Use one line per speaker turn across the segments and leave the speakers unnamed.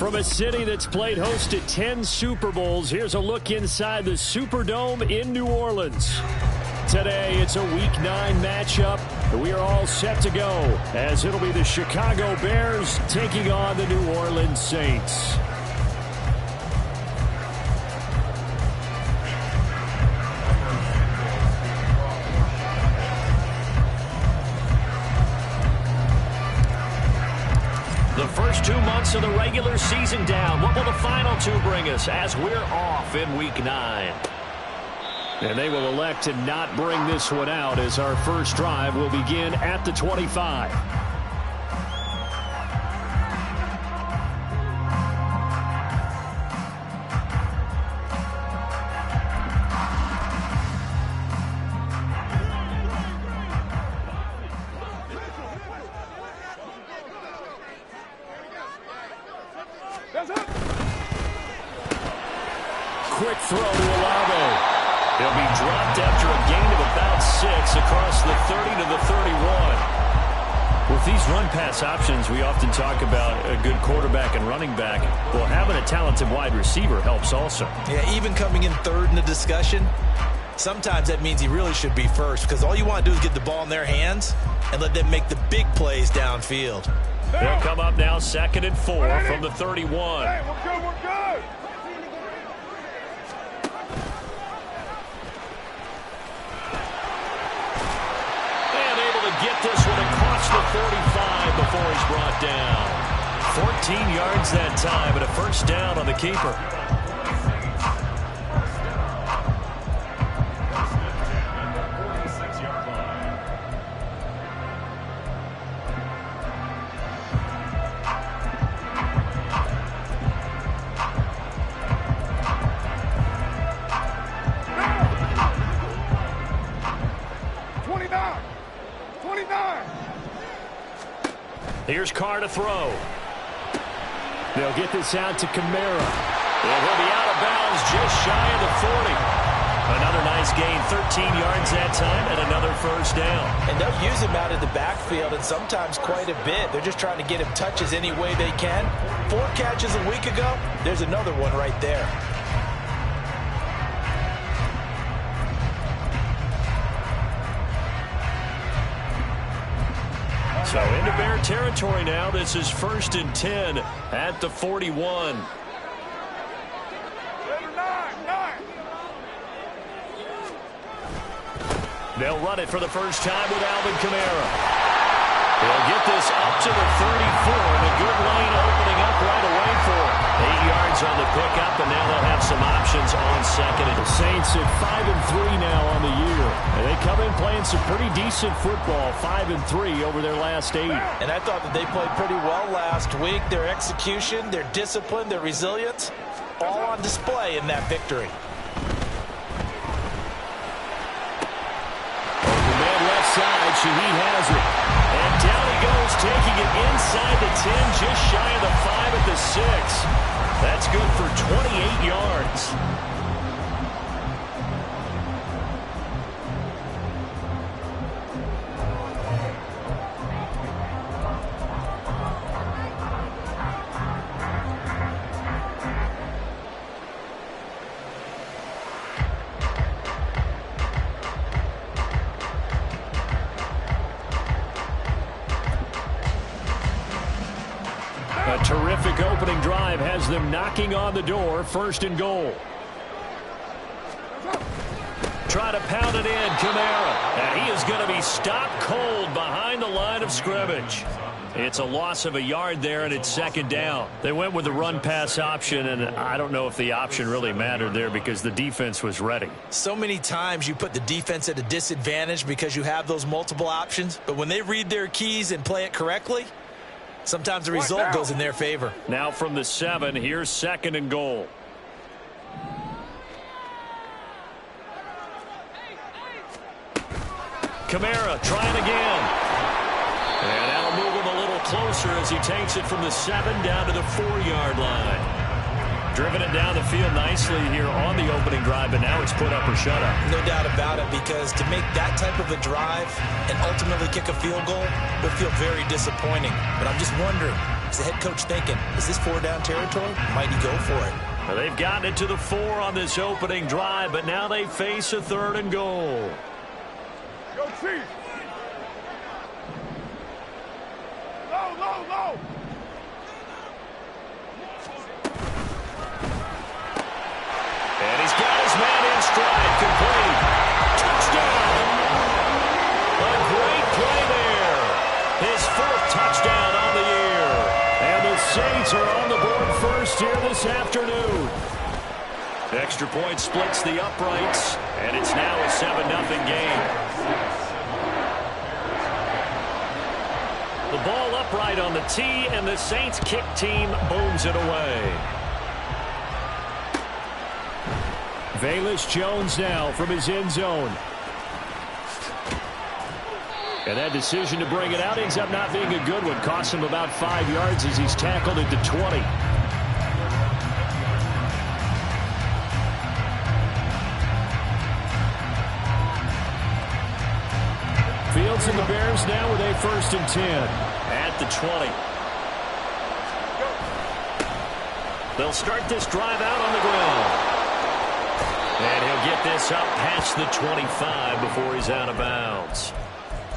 From a city that's played host to 10 Super Bowls, here's a look inside the Superdome in New Orleans. Today, it's a Week 9 matchup. We are all set to go, as it'll be the Chicago Bears taking on the New Orleans Saints. The first 2 months of the regular season down. What will the final 2 bring us as we're off in Week 9? And they will elect to not bring this one out as our first drive will begin at the 25. Quick throw to Olave. He'll be dropped after a gain of about 6 across the 30 to the 31. With these run-pass options, we often talk about a good quarterback and running back. Well, having a talented wide receiver helps also.
Yeah, even coming in third in the discussion, sometimes that means he really should be first because all you want to do is get the ball in their hands and let them make the big plays downfield.
They'll come up now 2nd and 4 from the 31.
Hey, we're good, we're good.
Get this one across the 35 before he's brought down. 14 yards that time, and a first down on the keeper. Here's Carr to throw. They'll get this out to Kamara. And he'll be out of bounds just shy of the 40. Another nice gain, 13 yards that time, and another first down.
And they'll use him out of the backfield, and sometimes quite a bit. They're just trying to get him touches any way they can. 4 catches a week ago, there's another one right there.
So into Bear territory now. This is 1st and 10 at the 41. They'll run it for the first time with Alvin Kamara. They'll get this up to the 34, and a good lane opening up right away for him. 8 yards on the pickup, and now they'll have some options on 2nd. The Saints at 5-3 now on the year. And they come in playing some pretty decent football, 5-3 over their last 8.
And I thought that they played pretty well last week. Their execution, their discipline, their resilience, all on display in that victory.
Open man left side, Shaheed has it. And down he goes, taking it inside the 10, just shy of the 5 at the 6. That's good for 28 yards. A terrific opening drive has them knocking on the door. 1st and goal. Try to pound it in, Kamara. And he is going to be stopped cold behind the line of scrimmage. It's a loss of a yard there, and it's 2nd down. They went with the run-pass option, and I don't know if the option really mattered there because the defense was ready.
So many times you put the defense at a disadvantage because you have those multiple options, but when they read their keys and play it correctly, sometimes the result goes in their favor.
Now from the 7, here's 2nd and goal. Kamara trying again. And that'll move him a little closer as he takes it from the 7 down to the 4-yard line. Driven it down the field nicely here on the opening drive, but now it's put up or shut up.
No doubt about it, because to make that type of a drive and ultimately kick a field goal would feel very disappointing. But I'm just wondering, Is the head coach thinking, is this 4-down territory? Might he go for it?
Well, they've gotten it to the 4 on this opening drive, but now they face a 3rd and goal.
Go Chiefs! Low, low, low!
And he's got his man in stride, complete. Touchdown! A great play there. His 4th touchdown on the year. And the Saints are on the board first here this afternoon. Extra point splits the uprights, and it's now a 7-0 game. The ball upright on the tee, and the Saints kick team booms it away. Velus Jones now from his end zone. And that decision to bring it out ends up not being a good one. Costs him about 5 yards as he's tackled at the 20. Fields and the Bears now with a 1st and 10 at the 20. They'll start this drive out on the ground. And he'll get this up past the 25 before he's out of bounds.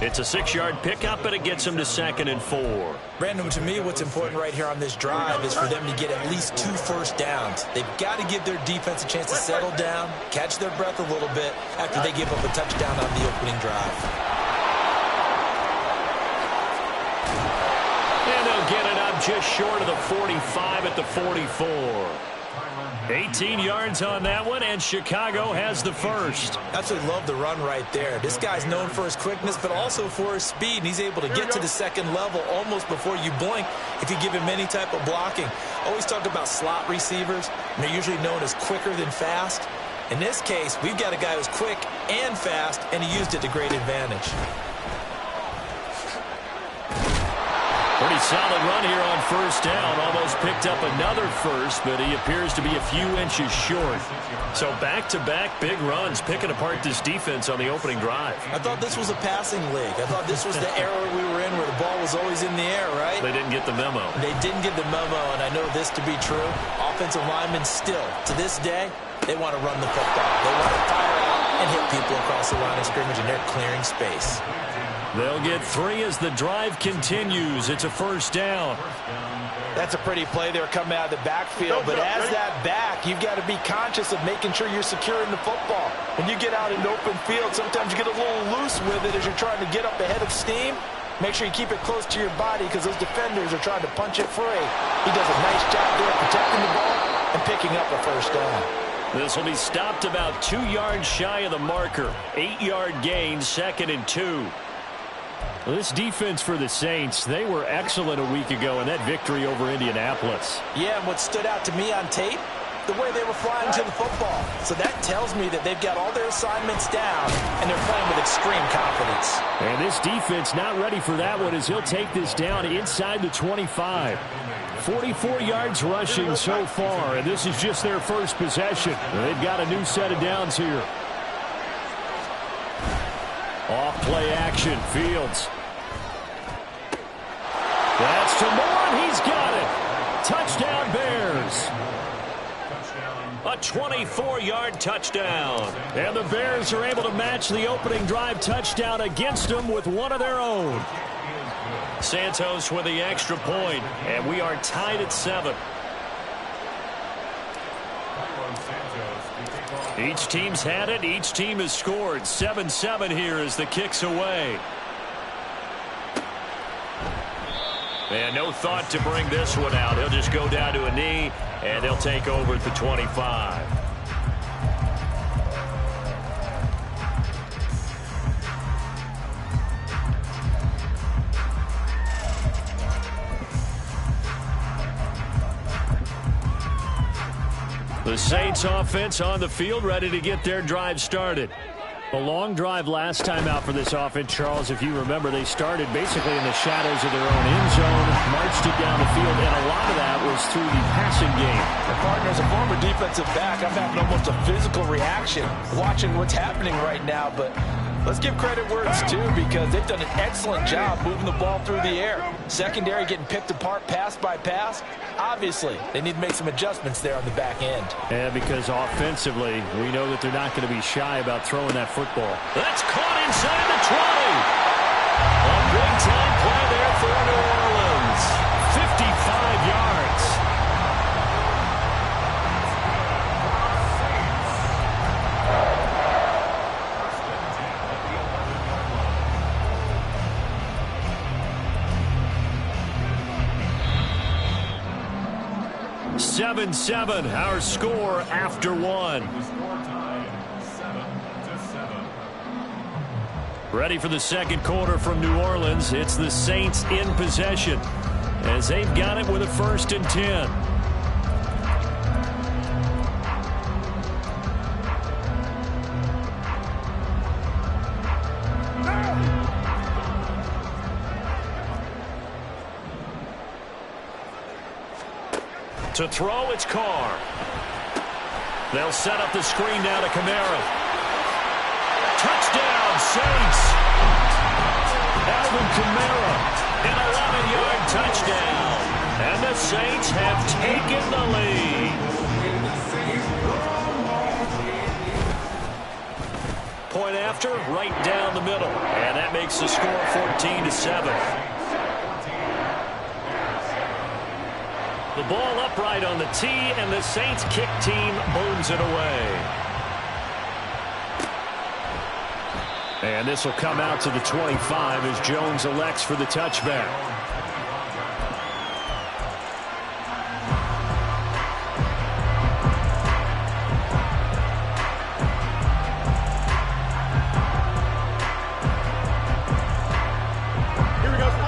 It's a 6-yard pickup, and it gets him to 2nd and 4.
Brandon, to me, what's important right here on this drive is for them to get at least 2 first downs. They've got to give their defense a chance to settle down, catch their breath a little bit after they give up a touchdown on the opening drive.
And they'll get it up just short of the 45 at the 44. 18 yards on that one, and Chicago has the 1st.
Absolutely love the run right there. This guy's known for his quickness, but also for his speed, and he's able to get to the 2nd level almost before you blink if you give him any type of blocking. Always talk about slot receivers, and they're usually known as quicker than fast. In this case, we've got a guy who's quick and fast, and he used it to great advantage.
Pretty solid run here on 1st down. Almost picked up another 1st, but he appears to be a few inches short. So back-to-back big runs, picking apart this defense on the opening drive.
I thought this was a passing league. I thought this was the era we were in where the ball was always in the air, right?
They didn't get the memo.
They didn't get the memo, and I know this to be true. Offensive linemen still, to this day, they want to run the football. They want to fire out and hit people across the line of scrimmage, and they're clearing space.
They'll get 3 as the drive continues. It's a 1st down.
That's a pretty play there coming out of the backfield. But as that back, you've got to be conscious of making sure you're securing the football. When you get out in open field, sometimes you get a little loose with it as you're trying to get up ahead of steam. Make sure you keep it close to your body because those defenders are trying to punch it free. He does a nice job there protecting the ball and picking up a 1st down.
This will be stopped about 2 yards shy of the marker. 8-yard gain, 2nd and 2. Well, this defense for the Saints, they were excellent a week ago in that victory over Indianapolis.
Yeah, and what stood out to me on tape, the way they were flying to the football. So that tells me that they've got all their assignments down, and they're playing with extreme confidence.
And this defense not ready for that one as he'll take this down inside the 25. 44 yards rushing so far, and this is just their 1st possession. They've got a new set of downs here. Off play action, Fields. That's to Moore, and he's got it. Touchdown Bears. A 24-yard touchdown. And the Bears are able to match the opening drive touchdown against them with one of their own. Santos with the extra point, and we are tied at 7. Each team's had it. Each team has scored. 7-7 here as the kick's away. And no thought to bring this one out. He'll just go down to a knee, and they'll take over at the 25. The Saints offense on the field, ready to get their drive started. A long drive last time out for this offense, Charles. If you remember, they started basically in the shadows of their own end zone, marched it down the field, and a lot of that was through the passing game.
The partner, as a former defensive back, I'm having almost a physical reaction watching what's happening right now, but Let's give credit where it's due because they've done an excellent job moving the ball through the air. Secondary getting picked apart pass by pass. Obviously, they need to make some adjustments there on the back end.
Yeah, because offensively, we know that they're not going to be shy about throwing that football. That's caught inside the 20. A big-time play there for New Orleans. 55 yards. Seven, our score after one. Ready for the second quarter from New Orleans. It's the Saints in possession as they've got it with a 1st and 10. To throw, it's Carr. They'll set up the screen now to Kamara. Touchdown, Saints. Alvin Kamara, an 11-yard touchdown. And the Saints have taken the lead. Point after, right down the middle. And that makes the score 14-7. The ball upright on the tee, and the Saints kick team booms it away. And this will come out to the 25 as Jones elects for the touchback.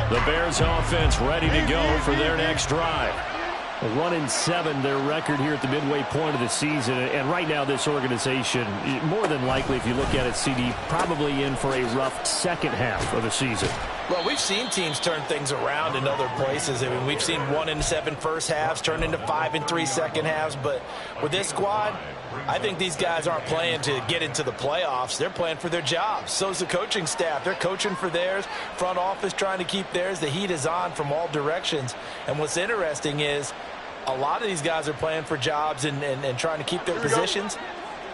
The Bears offense ready to go for their next drive. 1-7, their record here at the midway point of the season. And right now, this organization, more than likely, if you look at it, CD, probably in for a rough second half of the season.
Well, we've seen teams turn things around in other places. I mean, we've seen 1-7 first halves turn into 5-3 second halves. But with this squad, I think these guys aren't playing to get into the playoffs. They're playing for their jobs. So's the coaching staff. They're coaching for theirs. Front office trying to keep theirs. The heat is on from all directions. And what's interesting is a lot of these guys are playing for jobs and trying to keep their positions.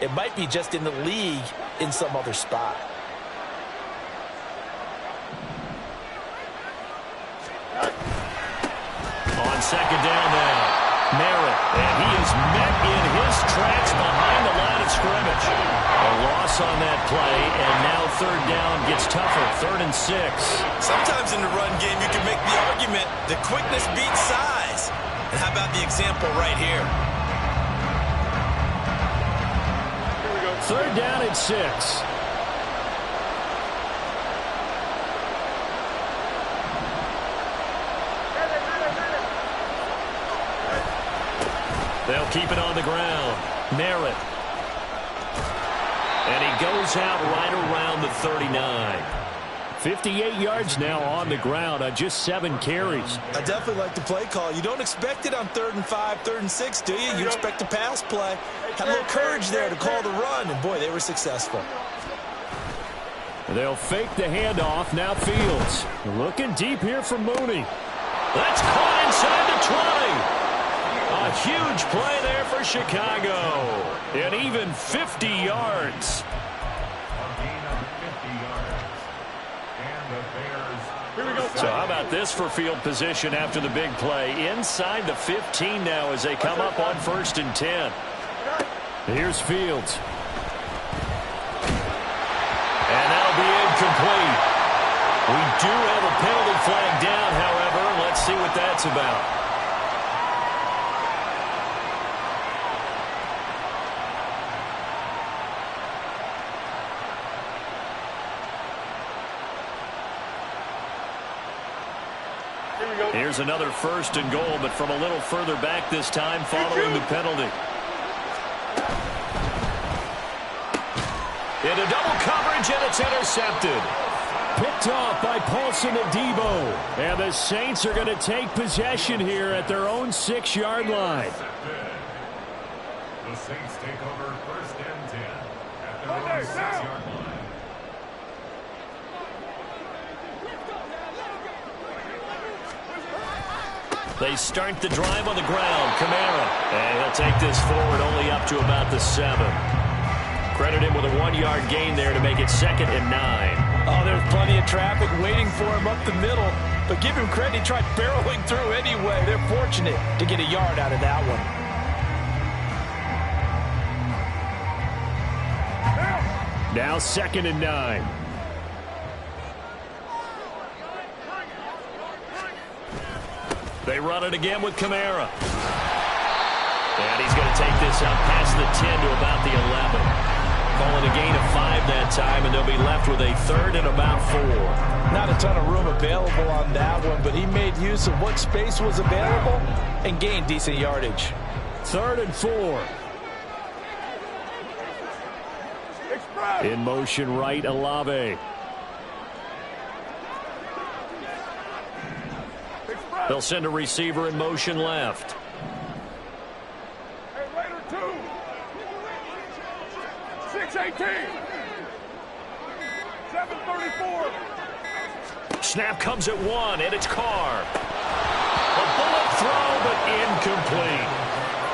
It might be just in the league in some other spot.
On second down now, Merritt, and he is met in his tracks behind the line of scrimmage. A loss on that play, and now third down gets tougher, 3rd and 6.
Sometimes in the run game, you can make the argument that quickness beats size. And how about the example right here?
3rd down and 6. They'll keep it on the ground. Merritt. And he goes out right around the 39. 58 yards now on the ground on just 7 carries.
I definitely like the play call. You don't expect it on 3rd and 5, 3rd and 6, do you? You expect a pass play. Had a little courage there to call the run, and boy, they were successful.
They'll fake the handoff. Now Fields. Looking deep here for Mooney. That's caught inside the 20. A huge play there for Chicago. And even 50 yards. So how about this for field position after the big play? Inside the 15 now as they come up on 1st and 10. Here's Fields. And that'll be incomplete. We do have a penalty flag down, however. Let's see what that's about. Here's another 1st and goal, but from a little further back this time following the penalty. Into double coverage, and it's intercepted. Picked off by Paulson Adebo. And the Saints are going to take possession here at their own 6-yard line.
The Saints take over 1st and 10 at their own 6-yard line.
They start the drive on the ground. Kamara. And he'll take this forward only up to about the 7. Credit him with a 1-yard gain there to make it 2nd and 9.
Oh, there's plenty of traffic waiting for him up the middle. But give him credit, he tried barreling through anyway. They're fortunate to get a yard out of that one.
Now 2nd and 9. They run it again with Kamara. And he's going to take this out past the 10 to about the 11. Calling a gain of 5 that time, and they'll be left with a 3rd and about 4.
Not a ton of room available on that one, but he made use of what space was available and gained decent yardage.
3rd and 4. In motion right, Olave. They'll send a receiver in motion left.
Hey, Raider 2. 6-18. 7-34.
Snap comes at 1, and it's Carr. A bullet throw, but incomplete.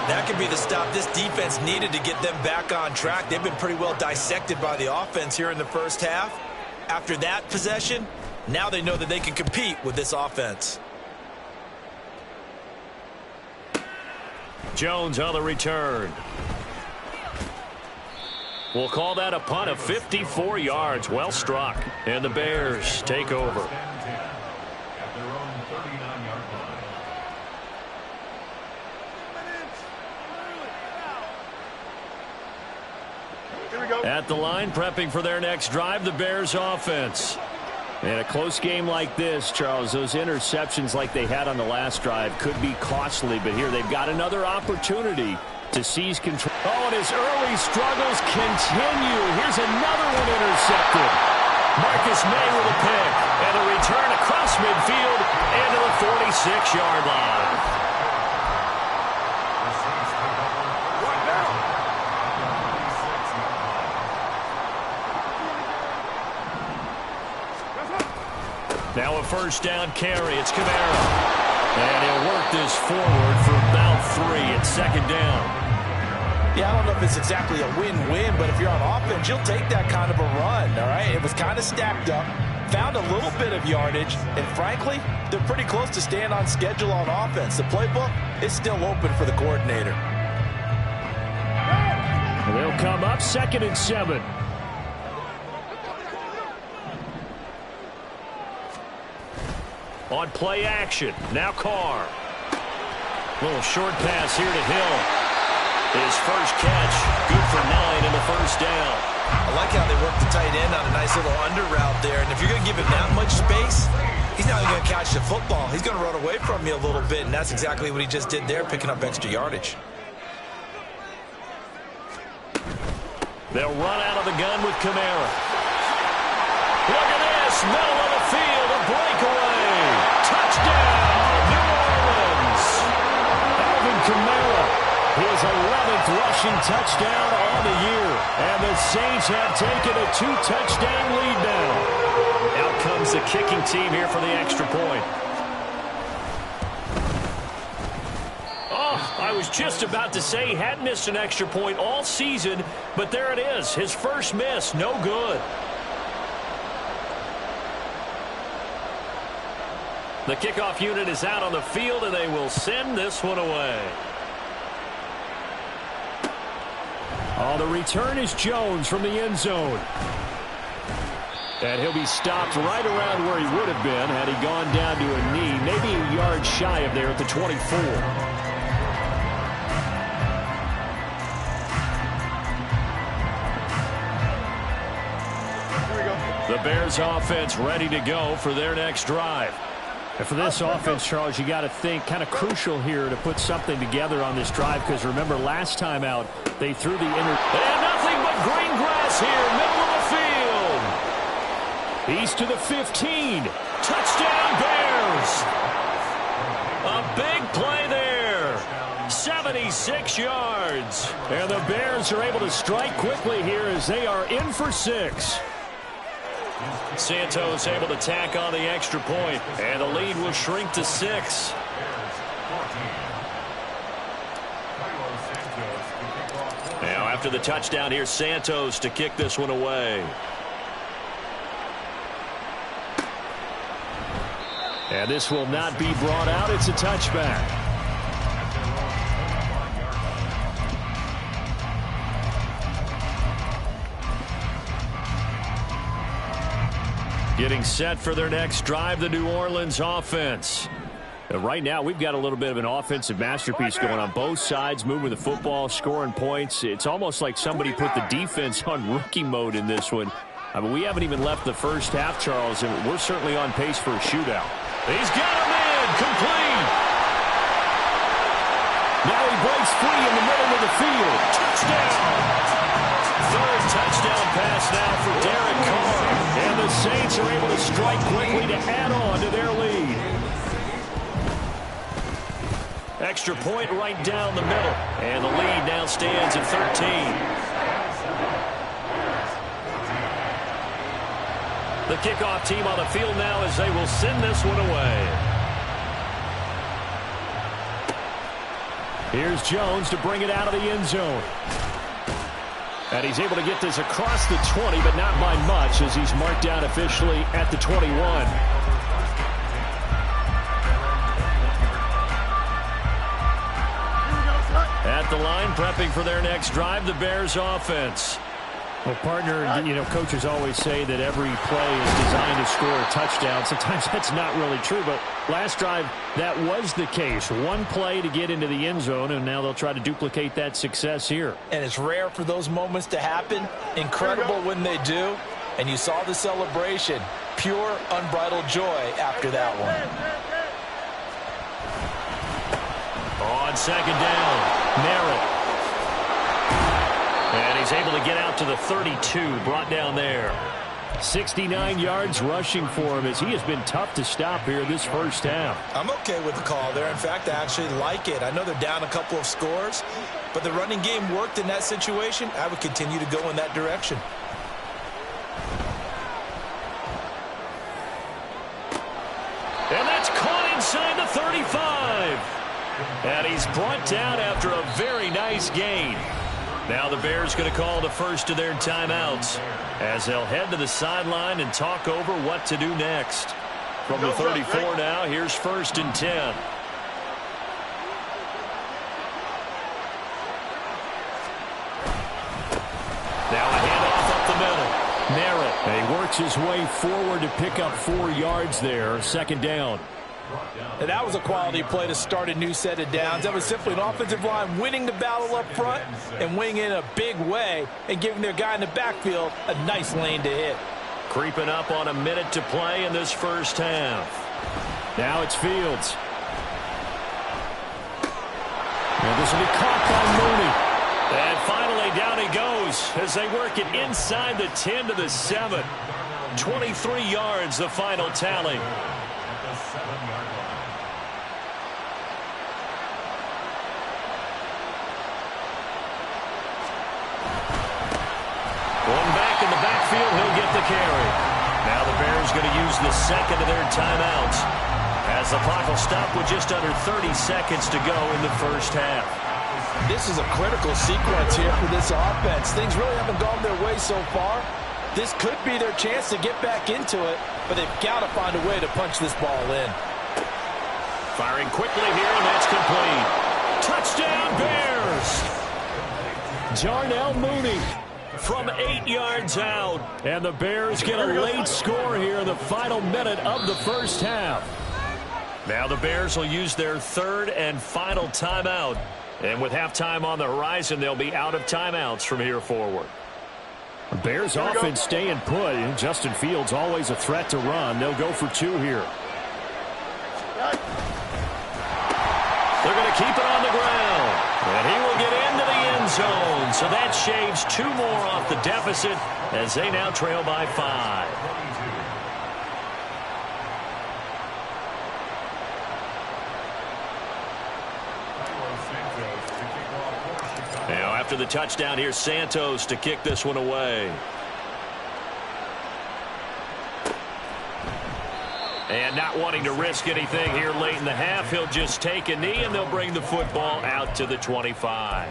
That could be the stop this defense needed to get them back on track. They've been pretty well dissected by the offense here in the first half. After that possession, now they know that they can compete with this offense.
Jones on the return. We'll call that a punt of 54 yards. Well struck. And the Bears take over. At the line, prepping for their next drive, the Bears offense. And a close game like this, Charles, those interceptions like they had on the last drive could be costly, but here they've got another opportunity to seize control. Oh, and his early struggles continue. Here's another one intercepted. Marcus May with a pick, and a return across midfield and to the 46-yard line. Now a first down carry. It's Kamara. And he'll work this forward for about 3 at 2nd down.
Yeah, I don't know if it's exactly a win-win, but if you're on offense, you'll take that kind of a run, all right? It was kind of stacked up, found a little bit of yardage, and frankly, they're pretty close to staying on schedule on offense. The playbook is still open for the coordinator.
And they'll come up 2nd and 7. On play action. Now Carr. Little short pass here to Hill. His first catch. Good for 9 and a first down.
I like how they work the tight end on a nice little under route there. And if you're going to give him that much space, he's not going to catch the football. He's going to run away from you a little bit, and that's exactly what he just did there, picking up extra yardage.
They'll run out of the gun with Kamara. Look at this. Middle of the field. A breakaway. Touchdown, New Orleans. Alvin Kamara, his 11th rushing touchdown on the year. And the Saints have taken a 2-touchdown lead now. Out comes the kicking team here for the extra point. Oh, I was just about to say he hadn't missed an extra point all season, but there it is. His first miss, no good. The kickoff unit is out on the field, and they will send this one away. Oh, the return is Jones from the end zone. And he'll be stopped right around where he would have been had he gone down to a knee, maybe a yard shy of there at the 24. The Bears offense ready to go for their next drive. And for this offense, Charles, you got to think kind of crucial here to put something together on this drive, because remember last time out they threw the and nothing but green grass here, middle of the field. East to the 15. Touchdown Bears. A big play there. 76 yards. And the Bears are able to strike quickly here as they are in for 6. Santos able to tack on the extra point, and the lead will shrink to 6. Now after the touchdown, here's Santos to kick this one away. And this will not be brought out. It's a touchback. Getting set for their next drive, the New Orleans offense. Right now, we've got a little bit of an offensive masterpiece going on both sides, moving the football, scoring points. It's almost like somebody put the defense on rookie mode in this one. I mean, we haven't even left the first half, Charles, and we're certainly on pace for a shootout. He's got him in, complete. Now he breaks free in the middle of the field. Touchdown. Third touchdown pass now for Derek Carr. And the Saints are able to strike quickly to add on to their lead. Extra point right down the middle. And the lead now stands at 13. The kickoff team on the field now as they will send this one away. Here's Jones to bring it out of the end zone. And he's able to get this across the 20, but not by much as he's marked down officially at the 21. At the line, prepping for their next drive, the Bears offense. Well, partner, coaches always say that every play is designed to score a touchdown. Sometimes that's not really true, but last drive, that was the case. One play to get into the end zone, and now they'll try to duplicate that success here.
And it's rare for those moments to happen. Incredible when they do. And you saw the celebration. Pure, unbridled joy after that one.
On second down, Merritt. And he's able to get out to the 32, brought down there. 69 yards rushing for him as he has been tough to stop here this first half.
I'm okay with the call there. In fact, I actually like it. I know they're down a couple of scores, but the running game worked in that situation. I would continue to go in that direction.
And that's caught inside the 35. And he's brought down after a very nice gain. Now the Bears going to call the first of their timeouts as they'll head to the sideline and talk over what to do next. From the 34 now, here's 1st and 10. Now a handoff up the middle. Merritt. He works his way forward to pick up 4 yards there. Second down.
And that was a quality play to start a new set of downs. That was simply an offensive line winning the battle up front and winning in a big way and giving their guy in the backfield a nice lane to hit.
Creeping up on a minute to play in this first half. Now it's Fields. And this will be caught by Mooney. And finally down he goes as they work it inside the 10 to the 7. 23 yards the final tally. One back in the backfield, he'll get the carry. Now the Bears going to use the second of their timeouts as the clock will stop with just under 30 seconds to go in the first half.
This is a critical sequence here for this offense. Things really haven't gone their way so far. This could be their chance to get back into it, but they've got to find a way to punch this ball in.
Firing quickly here, and that's complete. Touchdown, Bears! Jarnell Mooney from 8 yards out. And the Bears get a late score here in the final minute of the first half. Now the Bears will use their third and final timeout. And with halftime on the horizon, they'll be out of timeouts from here forward. The Bears offense staying put. Justin Fields always a threat to run. They'll go for 2 here. They're going to keep it on the ground. And he will get into the end zone. So that shaves 2 more off the deficit as they now trail by 5. Now after the touchdown, here's Santos to kick this one away. And not wanting to risk anything here late in the half, he'll just take a knee, and they'll bring the football out to the 25.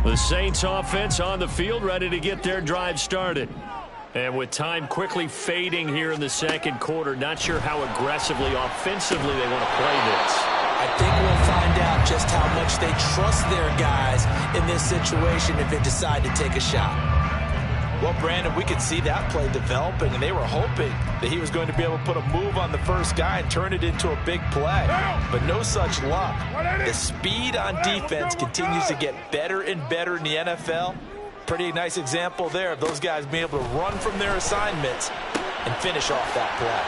The Saints offense on the field, ready to get their drive started. And with time quickly fading here in the second quarter, not sure how aggressively, offensively they want to play this.
I think we'll find out just how much they trust their guys in this situation if they decide to take a shot.
Well, Brandon, we could see that play developing, and they were hoping that he was going to be able to put a move on the first guy and turn it into a big play. But no such luck. The speed on defense continues to get better and better in the NFL. Pretty nice example there of those guys being able to run from their assignments and finish off that play.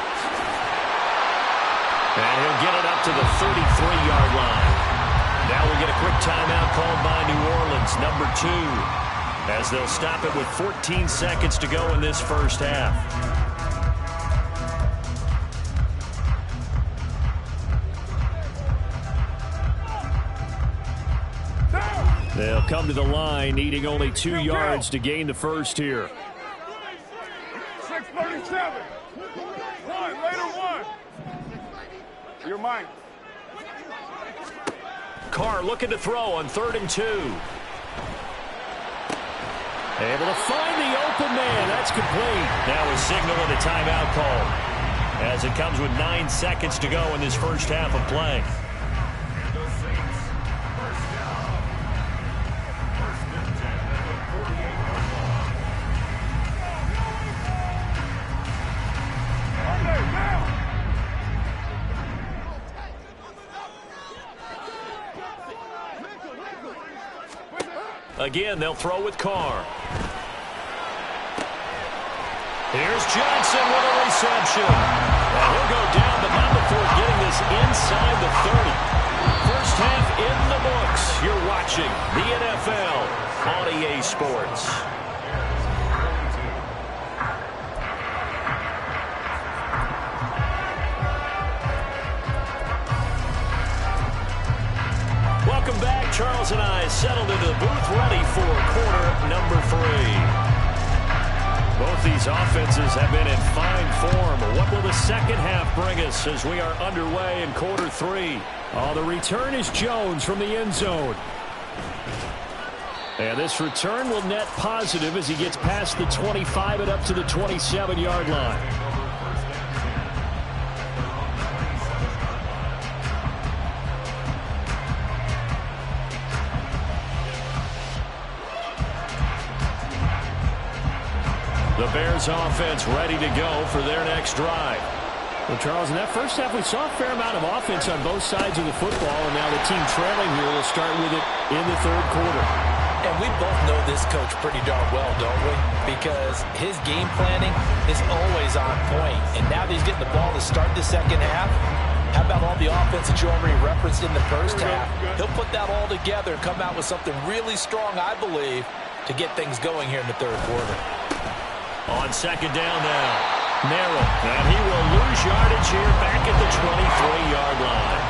And he'll get it up to the 33-yard line. Now we get a quick timeout called by New Orleans, number 2, as they'll stop it with 14 seconds to go in this first half. They'll come to the line, needing only 2 yards to gain the first here.
6:37. Later 1. You're mine.
Carr looking to throw on 3rd and 2. Able to find the open man. That's complete. Now a signal and a timeout call, as it comes with 9 seconds to go in this first half of play. Again, they'll throw with Carr. Here's Johnson with a reception. And he'll go down, but not before getting this inside the 30. First half in the books. You're watching the NFL on EA Sports. Welcome back. Charles and I settled into the booth, ready for quarter number 3. Both these offenses have been in fine form. What will the second half bring us as we are underway in quarter 3? Oh, the return is Jones from the end zone. And this return will net positive as he gets past the 25 and up to the 27-yard line. The Bears offense ready to go for their next drive. Well, Charles, in that first half, we saw a fair amount of offense on both sides of the football, and now the team trailing here will start with it in the third quarter.
And we both know this coach pretty darn well, don't we? Because his game planning is always on point. And now that he's getting the ball to start the second half, how about all the offense that you already referenced in the first half? He'll put that all together and come out with something really strong, I believe, to get things going here in the third quarter.
On second down now, narrow, and he will lose yardage here back at the 23-yard line.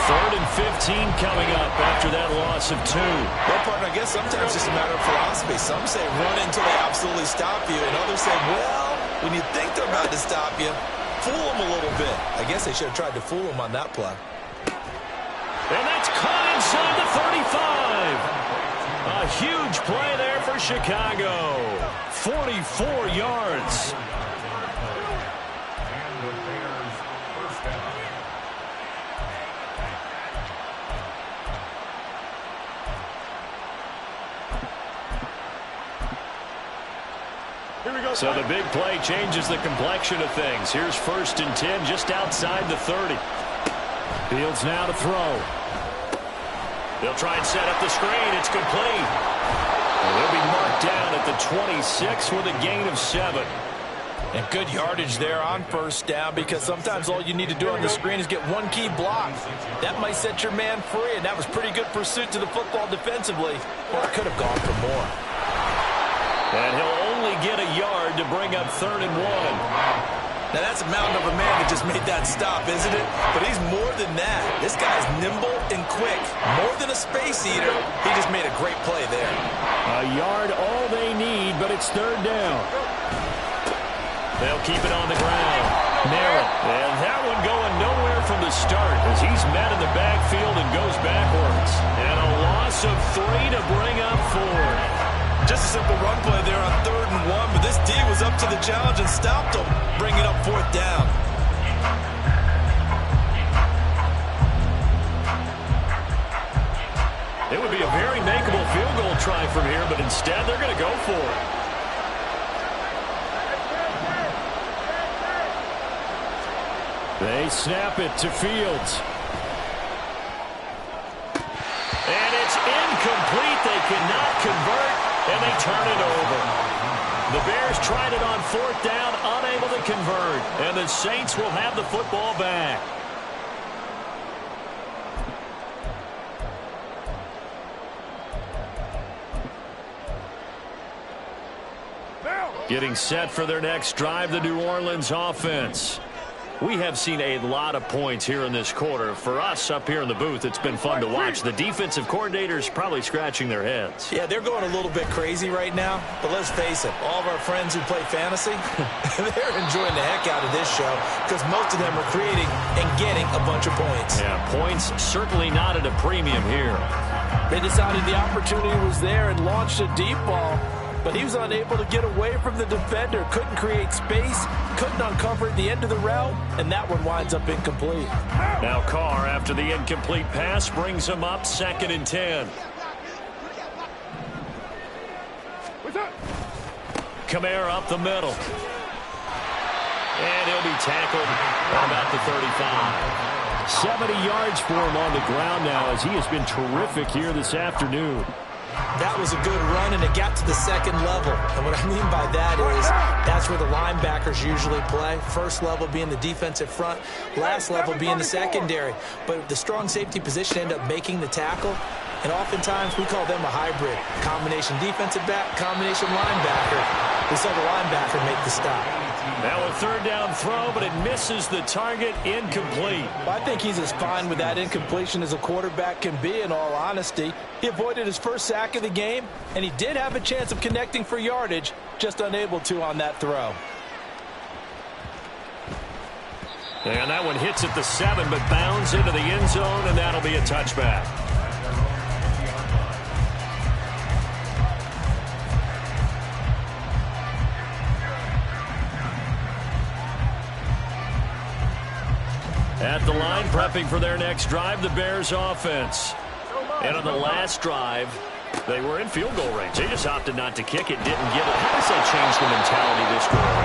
3rd and 15 coming up after that loss of 2.
Well, partner, I guess sometimes it's just a matter of philosophy. Some say run until they absolutely stop you, and others say, well, when you think they're about to stop you, fool them a little bit. I guess they should have tried to fool them on that play.
And that's caught inside the 35. A huge play there for Chicago. 44 yards. So the big play changes the complexion of things. Here's 1st and 10 just outside the 30. Fields now to throw. They'll try and set up the screen. It's complete. And they'll be marked down at the 26 with a gain of 7.
And good yardage there on first down, because sometimes all you need to do on the screen is get one key block. That might set your man free, and that was pretty good pursuit to the football defensively. Or it could have gone for more.
And he'll only get a yard to bring up 3rd and 1.
Now, that's a mountain of a man that just made that stop, isn't it? But he's more than that. This guy's nimble and quick. More than a space eater, he just made a great play there.
A yard all they need, but it's third down. They'll keep it on the ground. Narrow. And that one going nowhere from the start as he's met in the backfield and goes backwards. And a loss of 3 to bring up 4.
Just a simple run play there on 3rd and 1, but this D was up to the challenge and stopped him, bringing up 4th down.
It would be a very makeable field goal try from here, but instead they're going to go for it. They snap it to Fields. And it's incomplete. They cannot convert, and they turn it over. The Bears tried it on 4th down, unable to convert. And the Saints will have the football back. Getting set for their next drive, the New Orleans offense. We have seen a lot of points here in this quarter. For us up here in the booth, it's been fun to watch. The defensive coordinators probably scratching their heads.
Yeah, they're going a little bit crazy right now. But let's face it, all of our friends who play fantasy, they're enjoying the heck out of this show because most of them are creating and getting a bunch of points.
Yeah, points certainly not at a premium here.
They decided the opportunity was there and launched a deep ball. But he was unable to get away from the defender, couldn't create space, couldn't uncover the end of the route, and that one winds up incomplete.
Now Carr, after the incomplete pass, brings him up 2nd and 10. Kamara up the middle. And he'll be tackled at about the 35. 70 yards for him on the ground now as he has been terrific here this afternoon.
That was a good run, and it got to the 2nd level. And what I mean by that is that's where the linebackers usually play. First level being the defensive front, last level being the secondary. But the strong safety position ended up making the tackle, and oftentimes we call them a hybrid. Combination defensive back, combination linebacker. We saw the linebacker make the stop.
Now a 3rd down throw, but it misses the target, incomplete.
Well, I think he's as fine with that incompletion as a quarterback can be, in all honesty. He avoided his first sack of the game, and he did have a chance of connecting for yardage, just unable to on that throw.
And that one hits at the 7, but bounds into the end zone, and that'll be a touchback. At the line, prepping for their next drive, the Bears offense. And on the last drive, they were in field goal range. They just opted not to kick it, didn't get it. How does that change the mentality this quarter?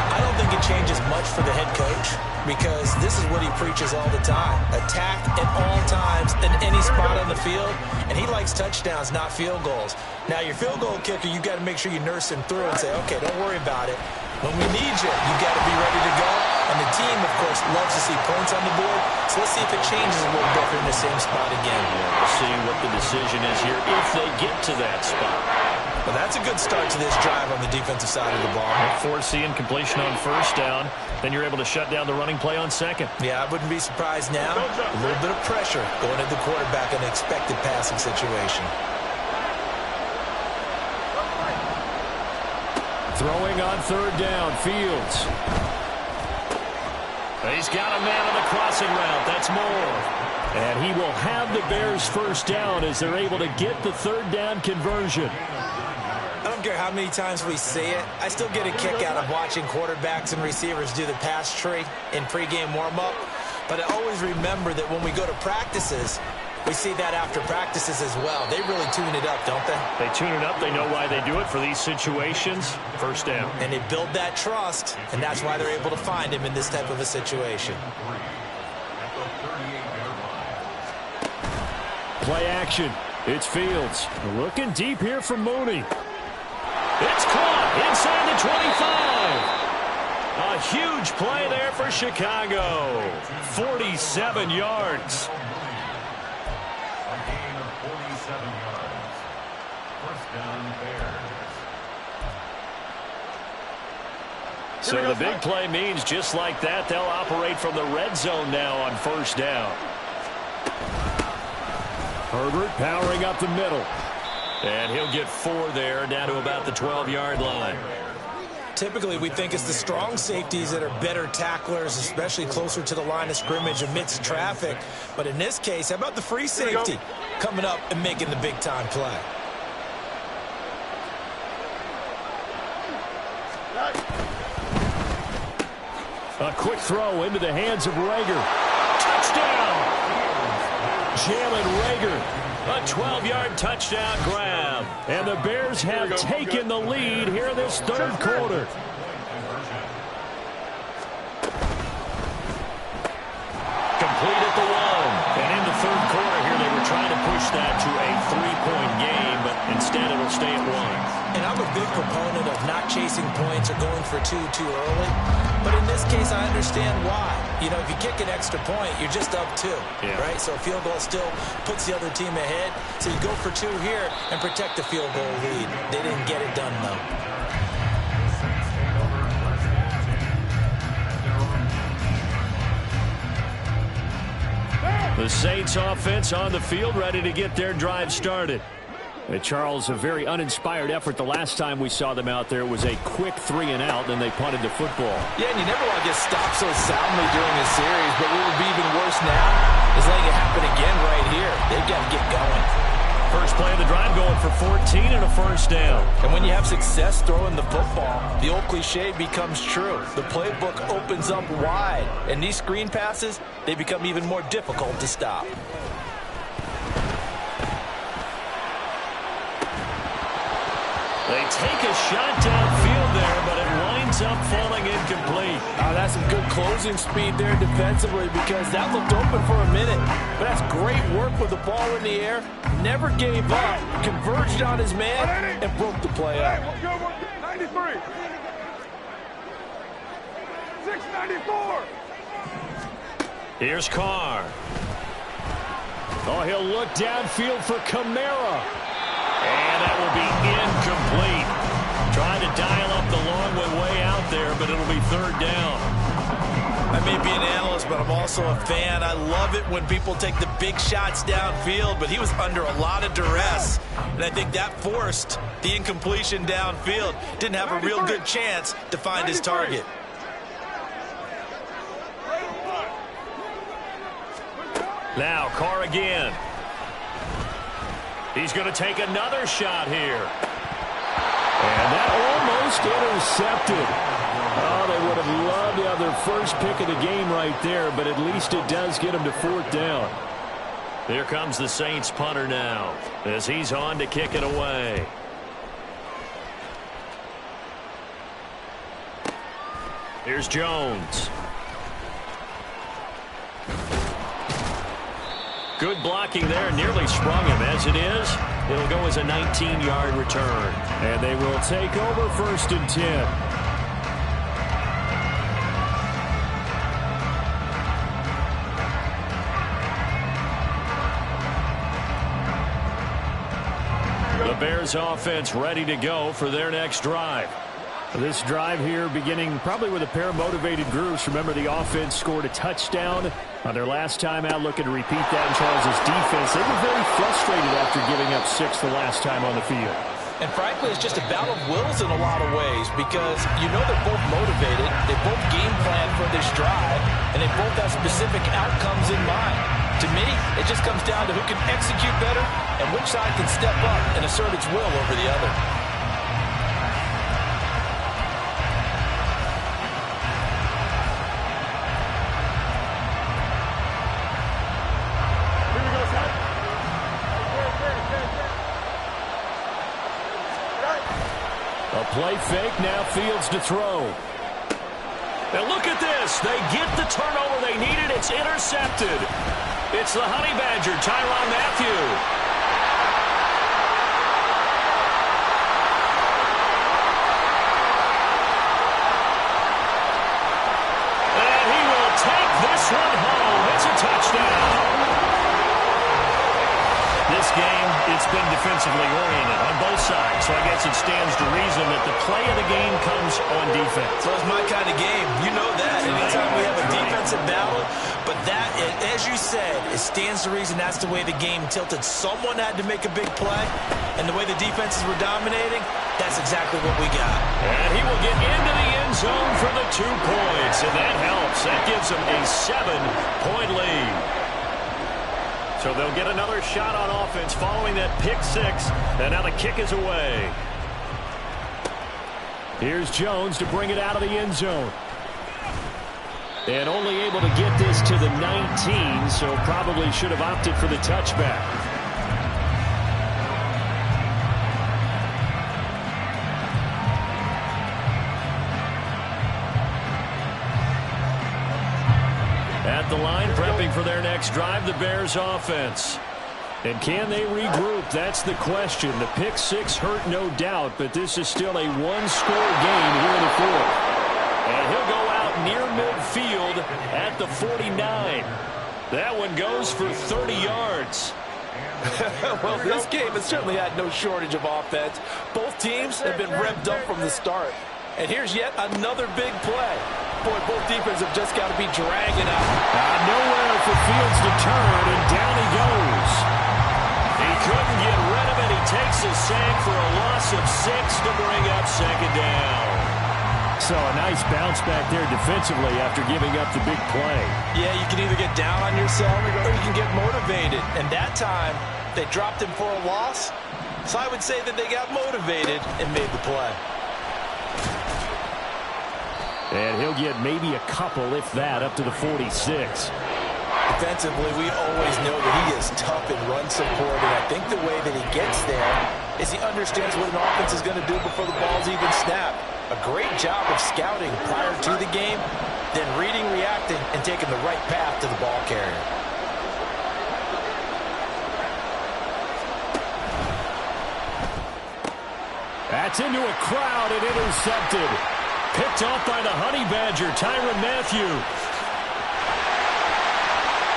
I don't think it changes much for the head coach because this is what he preaches all the time. Attack at all times in any spot on the field, and he likes touchdowns, not field goals. Now, your field goal kicker, you got to make sure you nurse him through and say, okay, don't worry about it. When we need you, you got to be ready to go. And the team, of course, loves to see points on the board. So let's see if it changes a little bit in the same spot again.
Yeah, we'll see what the decision is here if they get to that spot.
Well, that's a good start to this drive on the defensive side of the ball.
Force the incompletion on 1st down. Then you're able to shut down the running play on 2nd.
Yeah, I wouldn't be surprised now. A little bit of pressure going at the quarterback in an expected passing situation.
Throwing on 3rd down, Fields. He's got a man on the crossing route. That's Moore. And he will have the Bears 1st down as they're able to get the 3rd down conversion.
I don't care how many times we see it. I still get a kick out of watching quarterbacks and receivers do the pass tree in pregame warm-up. But I always remember that when we go to practices, we see that after practices as well. They really tune it up, don't they?
They tune it up. They know why they do it for these situations. 1st down.
And they build that trust, and that's why they're able to find him in this type of a situation.
Play action. It's Fields. Looking deep here for Mooney. It's caught inside the 25. A huge play there for Chicago. 47 yards.
A gain of 47 yards. 1st down, Bears.
So the big play means just like that, they'll operate from the red zone now on first down. Herbert powering up the middle. And he'll get 4 there, down to about the 12-yard line.
Typically, we think it's the strong safeties that are better tacklers, especially closer to the line of scrimmage amidst traffic. But in this case, how about the free safety coming up and making the big-time play?
A quick throw into the hands of Reagor. Touchdown! Jalen Reagor. A 12-yard touchdown grab. And the Bears have taken the lead here in this third quarter. Complete at the 1. And in the third quarter here, they were trying to push that to a 3-point game, but instead it'll stay at 1.
And I'm a big proponent of not chasing points or going for 2 too early. But in this case, I understand why. You know, if you kick an extra point, you're just up 2, right? So a field goal still puts the other team ahead. So you go for 2 here and protect the field goal lead. They didn't get it done, though.
The Saints offense on the field, ready to get their drive started. Charles, a very uninspired effort the last time we saw them out there. It was a quick 3-and-out, and they punted the football.
Yeah, and you never want to get stopped so soundly during a series, but what would be even worse now is letting it happen again right here. They've got to get going.
First play of the drive going for 14 and a first down.
And when you have success throwing the football, the old cliche becomes true. The playbook opens up wide, and these screen passes, they become even more difficult to stop.
They take a shot downfield there, but it winds up falling incomplete.
That's some good closing speed there defensively, because that looked open for a minute. But that's great work with the ball in the air. Never gave up, converged on his man, and broke the play up.
93. 694.
Here's Carr. Oh, he'll look downfield for Kamara. And that will be incomplete. Trying to dial up the long way out there, but it'll be third down.
I may be an analyst, but I'm also a fan. I love it when people take the big shots downfield, but he was under a lot of duress. And I think that forced the incompletion downfield. Didn't have a real good chance to find his target.
Now, Carr again. He's going to take another shot here. And that almost intercepted. Oh, they would have loved to have their first pick of the game right there, but at least it does get them to fourth down. Here comes the Saints punter now as he's on to kick it away. Here's Jones. Good blocking there, nearly sprung him. As it is, it'll go as a 19-yard return. And they will take over first and 10. The Bears offense ready to go for their next drive. This drive here beginning probably with a pair of motivated groups. Remember, the offense scored a touchdown on their last time out, looking to repeat that in Charles' defense. They were very frustrated after giving up 6 the last time on the field.
And frankly, it's just a battle of wills in a lot of ways, because you know they're both motivated, they both game plan for this drive, and they both have specific outcomes in mind. To me, it just comes down to who can execute better and which side can step up and assert its will over the other.
A play fake, now Fields to throw. And look at this. They get the turnover they needed. It's intercepted. It's the Honey Badger, Tyrann Mathieu. And he will take this one home. It's a touchdown. This this game, it's been defensively oriented on both sides. So I guess it stands to reason that the play of the game comes on defense.
So it's my kind of game. You know that. Anytime we have a defensive battle. But that, as you said, it stands to reason that's the way the game tilted. Someone had to make a big play. And the way the defenses were dominating, that's exactly what we got.
And he will get into the end zone for the 2 points. And that helps. That gives them a 7-point lead. So they'll get another shot on offense following that pick 6. And now the kick is away. Here's Jones to bring it out of the end zone. And only able to get this to the 19, so probably should have opted for the touchback. At the line, prepping for their next drive, the Bears offense. And can they regroup? That's the question. The pick 6 hurt, no doubt, but this is still a 1-score game here in the 4th. And he'll go out near midfield at the 49. That one goes for 30 yards.
Well, this game has certainly had no shortage of offense. Both teams have been revved up from the start. And here's yet another big play. Boy, both defenses have just got to be dragging out.
Nowhere for Fields to turn, and down he goes. He couldn't get rid of it. He takes a sack for a loss of 6 to bring up 2nd down. So a nice bounce back there defensively after giving up the big play.
Yeah, you can either get down on yourself or you can get motivated. And that time, they dropped him for a loss. So I would say that they got motivated and made the play.
And he'll get maybe a couple, if that, up to the 46.
Defensively, we always know that he is tough in run support, and I think the way that he gets there is he understands what an offense is going to do before the ball's even snapped. A great job of scouting prior to the game, then reading, reacting, and taking the right path to the ball carrier.
That's into a crowd and intercepted. Picked off by the Honey Badger, Tyrann Mathieu.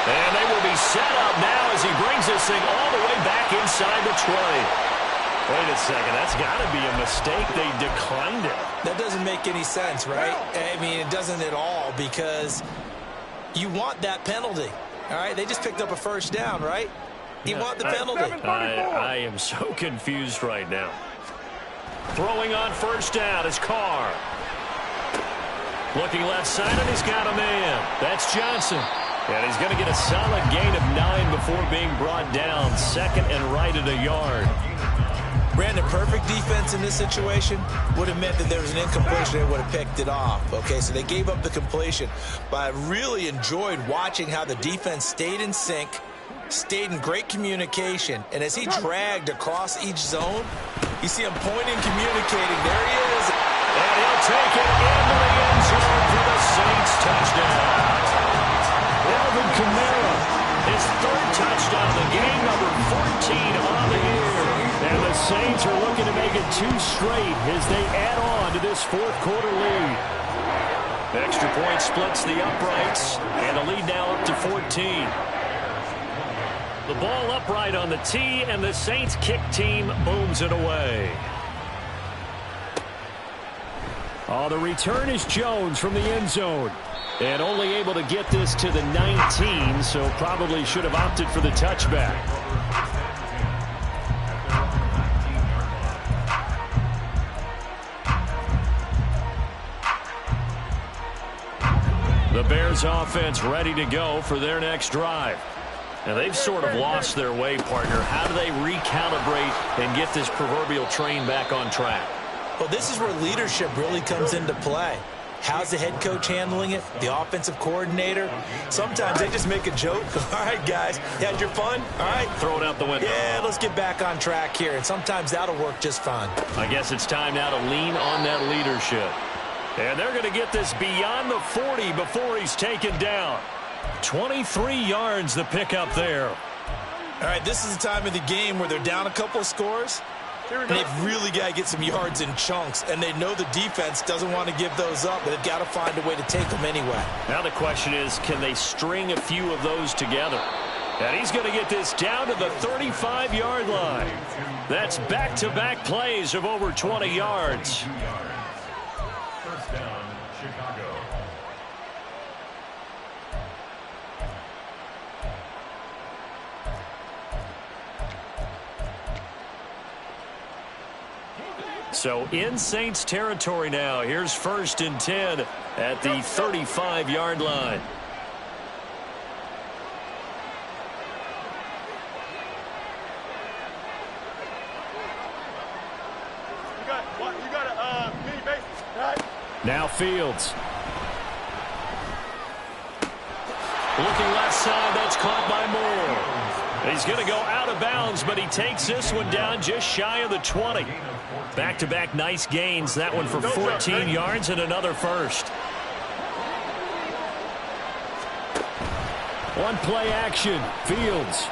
And they will be set up now as he brings this thing all the way back inside the 20. Wait a second, that's got to be a mistake. They declined it.
That doesn't make any sense, right? I mean, it doesn't at all, because you want that penalty. All right, they just picked up a 1st down, right? You want the penalty.
I am so confused right now. Throwing on 1st down is Carr. Looking left side, and he's got a man. That's Johnson. And he's going to get a solid gain of 9 before being brought down. 2nd and right at a yard.
Brandon, perfect defense in this situation would have meant that there was an incompletion. They would have picked it off. Okay, so they gave up the completion. But I really enjoyed watching how the defense stayed in sync, stayed in great communication. And as he dragged across each zone, you see him pointing, communicating. There he is.
And he'll take it into the end zone for the Saints touchdown. Alvin Kamara, his 3rd touchdown of the game, number 14 on the year. And the Saints are looking to make it 2 straight as they add on to this 4th quarter lead. Extra point splits the uprights, and the lead now up to 14. The ball upright on the tee, and the Saints kick team booms it away. Oh, the return is Jones from the end zone. And only able to get this to the 19, so probably should have opted for the touchback. The Bears offense ready to go for their next drive. And they've sort of lost their way, partner. How do they recalibrate and get this proverbial train back on track?
Well, this is where leadership really comes into play. How's the head coach handling it? The offensive coordinator? Sometimes they just make a joke. All right, guys, you had your fun? All right.
Throw it out the window.
Yeah, let's get back on track here. And sometimes that'll work just fine.
I guess it's time now to lean on that leadership. And they're going to get this beyond the 40 before he's taken down. 23 yards the pickup there.
All right, this is the time of the game where they're down a couple of scores. And they've really got to get some yards in chunks. And they know the defense doesn't want to give those up, but they've got to find a way to take them anyway.
Now the question is, can they string a few of those together? And he's going to get this down to the 35-yard line. That's back-to-back plays of over 20 yards.
First down, Chicago.
So in Saints territory now. Here's 1st and 10 at the 35-yard line. Now Fields. Looking left side, that's caught by Moore. He's going to go out of bounds, but he takes this one down just shy of the 20. Back-to-back nice gains. That one for 14 yards and another first. One play action. Fields.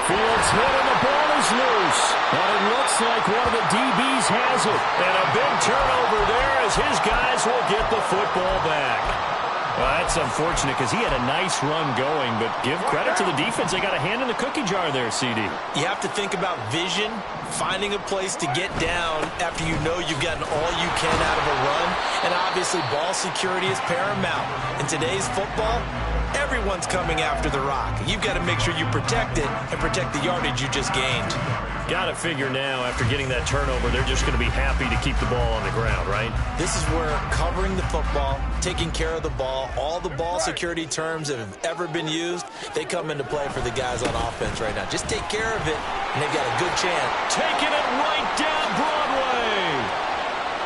Fields hit and the ball is loose. And it looks like one of the DBs has it. And a big turnover there as his guys will get the football back. Well, that's unfortunate because he had a nice run going, but give credit to the defense. They got a hand in the cookie jar there, CD.
You have to think about vision, finding a place to get down after you know you've gotten all you can out of a run, and obviously ball security is paramount. In today's football, everyone's coming after the rock. You've got to make sure you protect it and protect the yardage you just gained.
Got to figure now, after getting that turnover, they're just going to be happy to keep the ball on the ground, right?
This is where covering the football, taking care of the ball, all the ball security terms that have ever been used, they come into play for the guys on offense right now. Just take care of it, and they've got a good chance.
Taking it right down Broadway.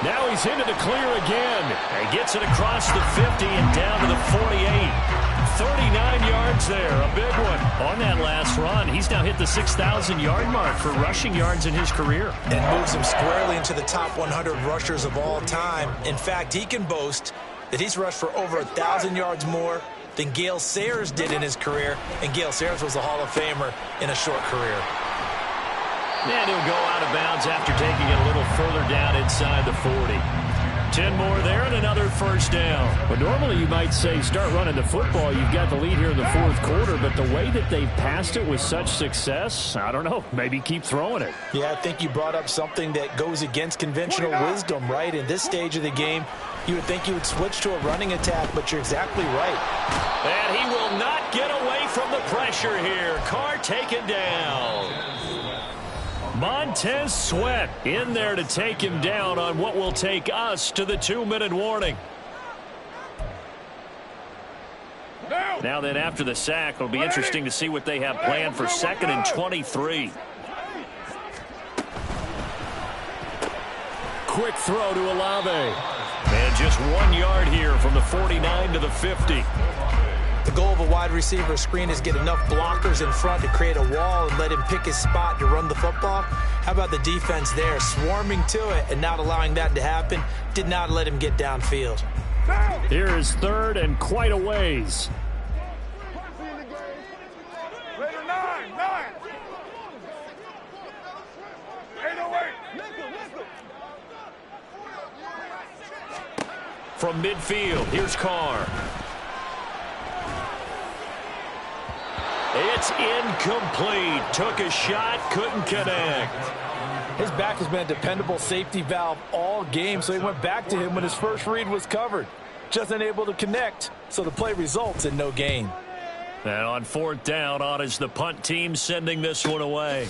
Now he's into the clear again. And gets it across the 50 and down to the 48. 39 yards there, a big one on that last run. He's now hit the 6,000-yard mark for rushing yards in his career.
And moves him squarely into the top 100 rushers of all time. In fact, he can boast that he's rushed for over 1,000 yards more than Gale Sayers did in his career. And Gale Sayers was a Hall of Famer in a short career.
And he'll go out of bounds after taking it a little further down inside the 40. 10 more there and another first down. But normally you might say start running the football. You've got the lead here in the fourth quarter, but the way that they've passed it with such success, I don't know, maybe keep throwing it.
Yeah, I think you brought up something that goes against conventional wisdom, right? In this stage of the game, you would think you would switch to a running attack, but you're exactly right.
And he will not get away from the pressure here. Carr taken down. Montez Sweat in there to take him down on what will take us to the 2-minute warning. Now then, after the sack, it'll be interesting to see what they have planned for 2nd and 23. Quick throw to Olave. And just 1 yard here from the 49 to the 50.
The goal of a wide receiver screen is get enough blockers in front to create a wall and let him pick his spot to run the football. How about the defense there, swarming to it and not allowing that to happen? Did not let him get downfield.
Here is 3rd and quite a ways.
Raider 9. 808.
From midfield, here's Carr. It's incomplete. Took a shot, couldn't connect.
His back has been a dependable safety valve all game, so he went back to him when his first read was covered. Just unable to connect, so the play results in no gain.
And on 4th down, on is the punt team sending this one away.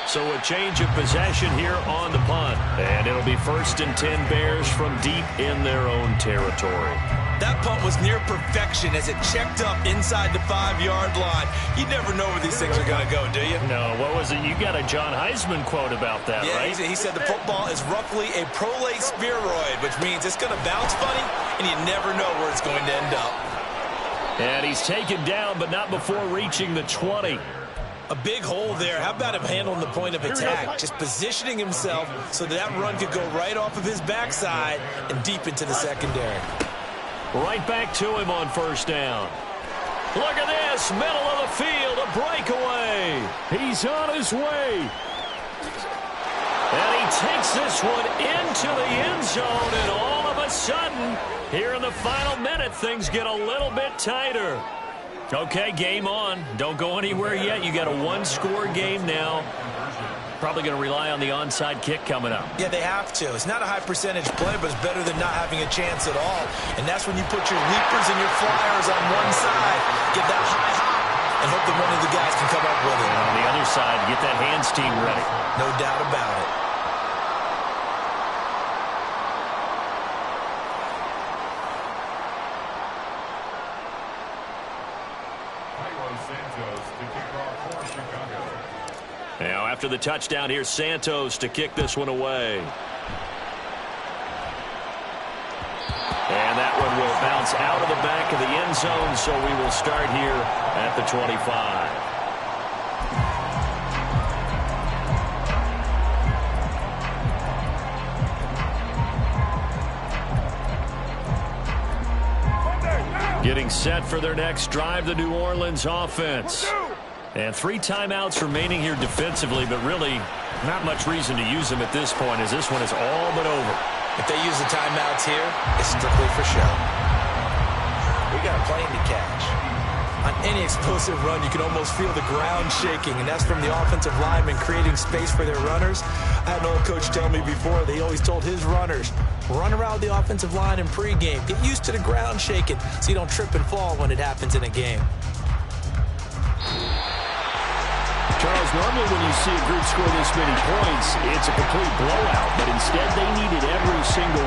So a change of possession here on the punt. And it'll be 1st and 10 Bears from deep in their own territory.
That punt was near perfection as it checked up inside the 5-yard line. You never know where these things are going to go, do you?
No, what was it? You got a John Heisman quote about that,
yeah,
right?
He said the football is roughly a prolate spheroid, which means it's going to bounce funny, and you never know where it's going to end up.
And he's taken down, but not before reaching the 20.
A big hole there. How about him handling the point of attack? Just positioning himself so that run could go right off of his backside and deep into the secondary.
Right back to him on 1st down. Look at this, middle of the field, a breakaway. He's on his way. And he takes this one into the end zone, and all of a sudden, Here in the final minute, things get a little bit tighter. Okay, game on. Don't go anywhere yet. You got a one-score game now. Probably going to rely on the onside kick coming up.
Yeah, they have to. It's not a high-percentage play, but it's better than not having a chance at all. And that's when you put your leapers and your flyers on one side, get that high hop, and hope that one of the guys can come up with it.
And on the other side, get that hands team ready.
No doubt about it.
Now, after the touchdown, here's Santos to kick this one away. And that one will bounce out of the back of the end zone, so we will start here at the 25. Getting set for their next drive, the New Orleans offense. And 3 timeouts remaining here defensively, but really not much reason to use them at this point, as this one is all but over.
If they use the timeouts here, it's strictly for show. We got a plane to catch. On any explosive run, you can almost feel the ground shaking, and that's from the offensive linemen creating space for their runners. I had an old coach tell me before, they always told his runners, run around the offensive line in pregame. Get used to the ground shaking so you don't trip and fall when it happens in a game.
Charles, normally when you see a group score this many points, it's a complete blowout, but instead they needed every single